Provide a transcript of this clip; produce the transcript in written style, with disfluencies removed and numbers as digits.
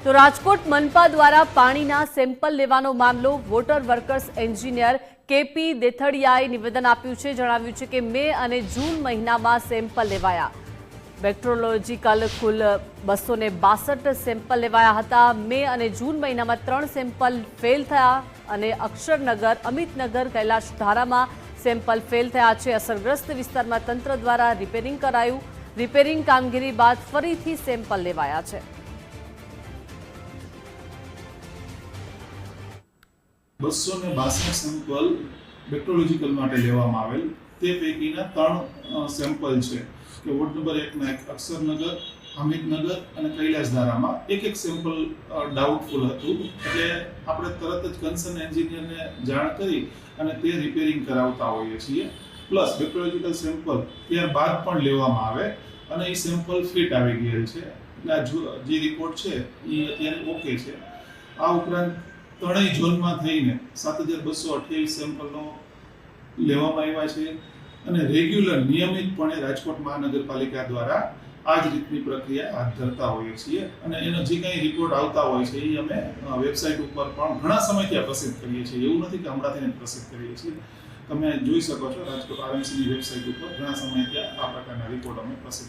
તો રાજકોટ મનપા દ્વારા પાણીના સેમ્પલ લેવાનો મામલો વોટર વર્કર્સ એન્જિનિયર કેપી દેથડિયાએ નિવેદન આપ્યું છે. જણાવ્યું છે કે મે અને જૂન મહિનામાં સેમ્પલ લેવાયા. બેક્ટેરિયોલોજીકલ કુલ 262 સેમ્પલ લેવાયા હતા. મે અને જૂન મહિનામાં 3 સેમ્પલ ફેલ થયા અને અક્ષરનગર, અમિતનગર, કૈલાશધારામાં સેમ્પલ ફેલ થયા છે. અસરગ્રસ્ત વિસ્તારમાં તંત્ર દ્વારા રિપેરિંગ કરાયું. રિપેરિંગ કામગીરી બાદ ફરીથી સેમ્પલ લેવાયા છે. 262 સેમ્પલ બેક્ટેરિયોલોજીકલ માટે લેવામાં આવેલ. તે પૈકીના 3 સેમ્પલ છે કે વોર્ડ નંબર 1 ના અક્ષરનગર, અમિતનગર અને કૈલાશધારામાં એક સેમ્પલ ડાઉટફુલ હતું. એટલે આપણે તરત જ કન્સર્ન એન્જિનિયરને જાણ કરી અને તે રિપેરિંગ કરાવતા હોઈએ છીએ. પ્લસ બેક્ટેરિયોલોજીકલ સેમ્પલ ત્યારબાદ પણ લેવામાં આવે અને એ સેમ્પલ ફિટ આવી ગયેલ છે. એટલે જે રિપોર્ટ છે એ અત્યારે ઓકે છે. આ ઉપરાંત ત્રણેય ઝોનમાં થઈને 7228 સેમ્પલનો લેવામાં આવ્યા છે અને રેગ્યુલર નિયમિતપણે રાજકોટ મહાનગરપાલિકા દ્વારા આ જ રીતની પ્રક્રિયા હાથ ધરતા હોઈએ છીએ અને એનો જે કંઈ રિપોર્ટ આવતા હોય છે એ અમે વેબસાઇટ ઉપર પણ ઘણા સમયથી પ્રસિદ્ધ કરીએ છીએ. એવું નથી કે હમણાંથી પ્રસિદ્ધ કરીએ છીએ. તમે જોઈ શકો છો રાજકોટ આરએમસીની વેબસાઇટ ઉપર ઘણા સમયથી આ પ્રકારના રિપોર્ટ અમે પ્રસિદ્ધ